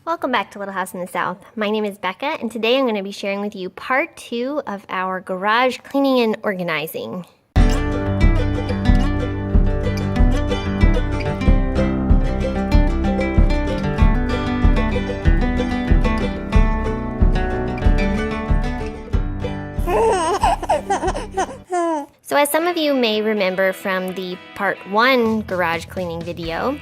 Welcome back to Little House in the South. My name is Becca, and today I'm going to be sharing with you part 2 of our garage cleaning and organizing. So as some of you may remember from the part 1 garage cleaning video,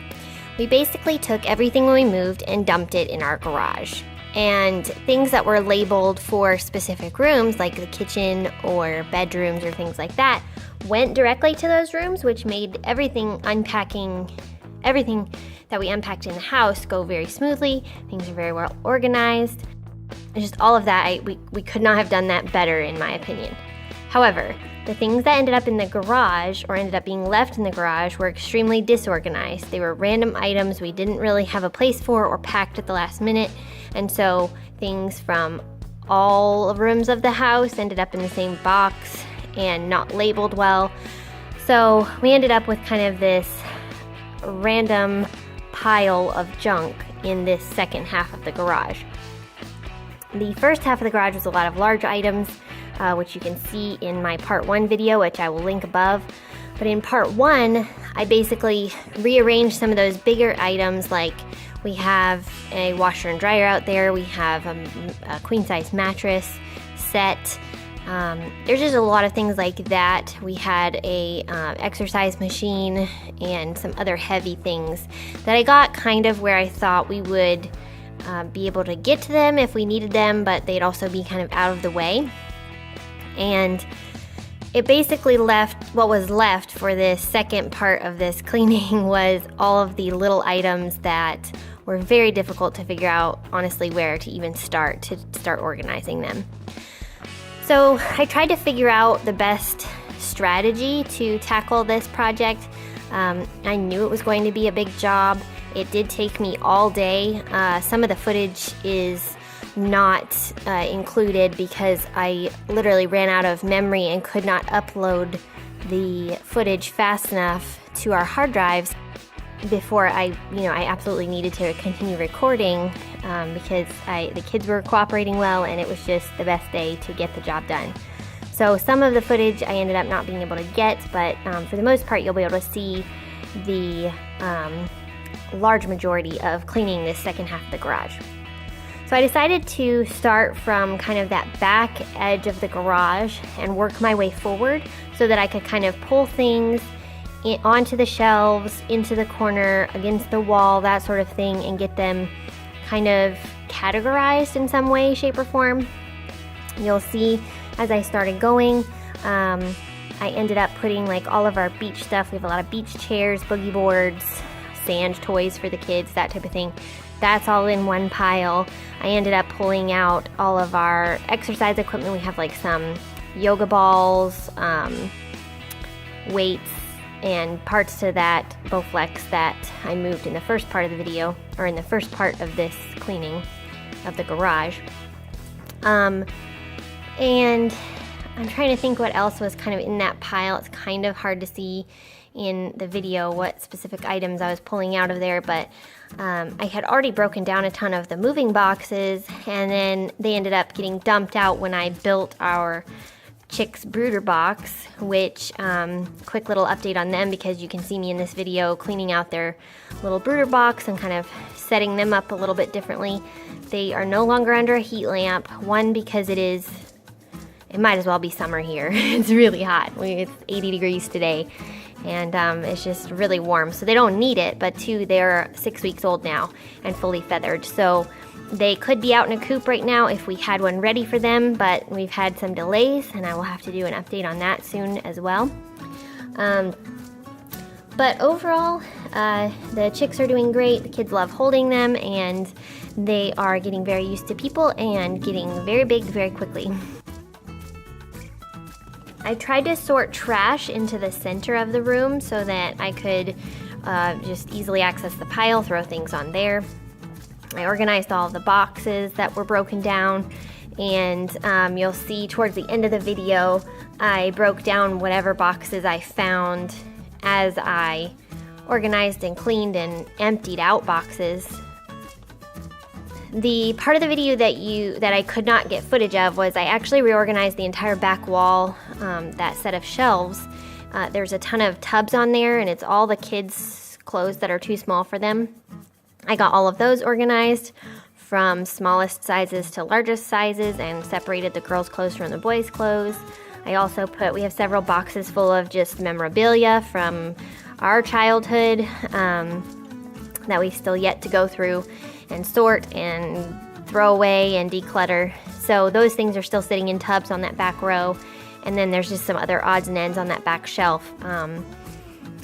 we basically took everything when we moved and dumped it in our garage. And things that were labeled for specific rooms, like the kitchen or bedrooms or things like that, went directly to those rooms, which made everything that we unpacked in the house go very smoothly. Things are very well organized. And just all of that, we could not have done that better in my opinion. However, the things that ended up in the garage or ended up being left in the garage were extremely disorganized. They were random items we didn't really have a place for or packed at the last minute. And so things from all rooms of the house ended up in the same box and not labeled well. So we ended up with kind of this random pile of junk in this second half of the garage. The first half of the garage was a lot of large items, which you can see in my part 1 video, which I will link above. But in part 1, I basically rearranged some of those bigger items, like we have a washer and dryer out there, we have a queen size mattress set. There's just a lot of things like that. We had a exercise machine and some other heavy things that I got kind of where I thought we would be able to get to them if we needed them, but they'd also be kind of out of the way. And it basically left, what was left for this second part of this cleaning was all of the little items that were very difficult to figure out, honestly, where to even start organizing them. So I tried to figure out the best strategy to tackle this project. I knew it was going to be a big job. It did take me all day. Some of the footage is not included because I literally ran out of memory and could not upload the footage fast enough to our hard drives before I absolutely needed to continue recording because the kids were cooperating well and it was just the best day to get the job done. So some of the footage I ended up not being able to get, but for the most part you'll be able to see the large majority of cleaning this second half of the garage. So I decided to start from kind of that back edge of the garage and work my way forward so that I could kind of pull things onto the shelves, into the corner, against the wall, that sort of thing, and get them kind of categorized in some way, shape, or form. You'll see as I started going, I ended up putting like all of our beach stuff. We have a lot of beach chairs, boogie boards, sand toys for the kids, that type of thing. That's all in one pile. I ended up pulling out all of our exercise equipment. We have like some yoga balls, weights, and parts to that Bowflex that I moved in the first part of the video, or in the first part of this cleaning of the garage. And I'm trying to think what else was kind of in that pile. It's kind of hard to see in the video what specific items I was pulling out of there, but I had already broken down a ton of the moving boxes, and then they ended up getting dumped out when I built our chicks brooder box, which quick little update on them, because you can see me in this video cleaning out their little brooder box and kind of setting them up a little bit differently. They are no longer under a heat lamp, one because it might as well be summer here. It's really hot. It's 80 degrees today, and it's just really warm, so they don't need it. But two, they're 6 weeks old now and fully feathered, so they could be out in a coop right now if we had one ready for them, but we've had some delays, and I will have to do an update on that soon as well. But overall, the chicks are doing great. The kids love holding them, and they are getting very used to people and getting very big very quickly. I tried to sort trash into the center of the room so that I could just easily access the pile, throw things on there. I organized all of the boxes that were broken down, and you'll see towards the end of the video I broke down whatever boxes I found as I organized and cleaned and emptied out boxes. The part of the video that I could not get footage of was I actually reorganized the entire back wall, that set of shelves. There's a ton of tubs on there, and it's all the kids' clothes that are too small for them. I got all of those organized from smallest sizes to largest sizes and separated the girls' clothes from the boys' clothes. I also we have several boxes full of just memorabilia from our childhood that we've still yet to go through and sort and throw away and declutter. So those things are still sitting in tubs on that back row. And then there's just some other odds and ends on that back shelf.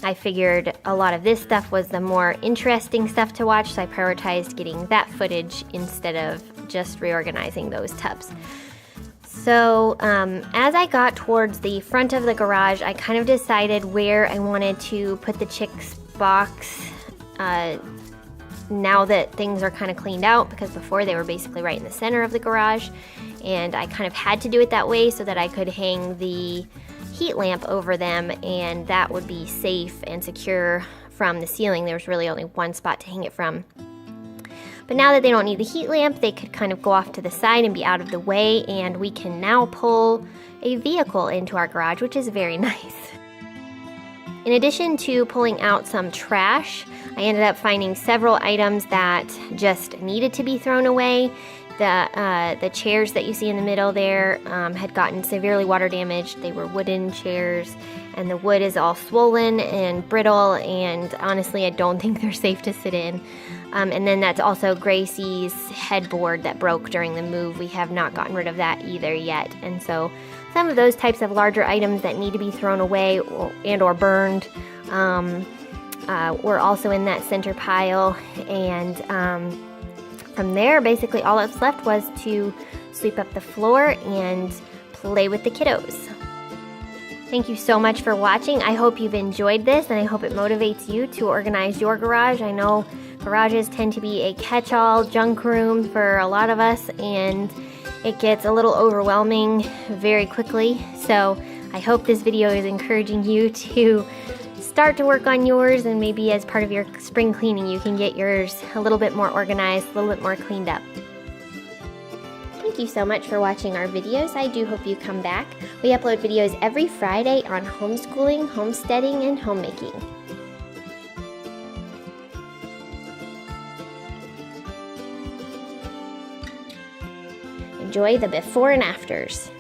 I figured a lot of this stuff was the more interesting stuff to watch, so I prioritized getting that footage instead of just reorganizing those tubs. So as I got towards the front of the garage, I kind of decided where I wanted to put the chicks box now that things are kind of cleaned out, because before they were basically right in the center of the garage, and I kind of had to do it that way so that I could hang the heat lamp over them, and that would be safe and secure from the ceiling. There was really only one spot to hang it from. But now that they don't need the heat lamp, they could kind of go off to the side and be out of the way, and we can now pull a vehicle into our garage, which is very nice. In addition to pulling out some trash, I ended up finding several items that just needed to be thrown away. The chairs that you see in the middle there had gotten severely water damaged. They were wooden chairs, and the wood is all swollen and brittle, and honestly, I don't think they're safe to sit in. And then that's also Gracie's headboard that broke during the move. We have not gotten rid of that either yet. And so some of those types of larger items that need to be thrown away or burned were also in that center pile. And from there, basically all that's left was to sweep up the floor and play with the kiddos. Thank you so much for watching. I hope you've enjoyed this, and I hope it motivates you to organize your garage. I know garages tend to be a catch-all junk room for a lot of us, and it gets a little overwhelming very quickly. So I hope this video is encouraging you to start to work on yours, and maybe as part of your spring cleaning you can get yours a little bit more organized, a little bit more cleaned up. Thank you so much for watching our videos. I do hope you come back. We upload videos every Friday on homeschooling, homesteading, and homemaking. Enjoy the before and afters.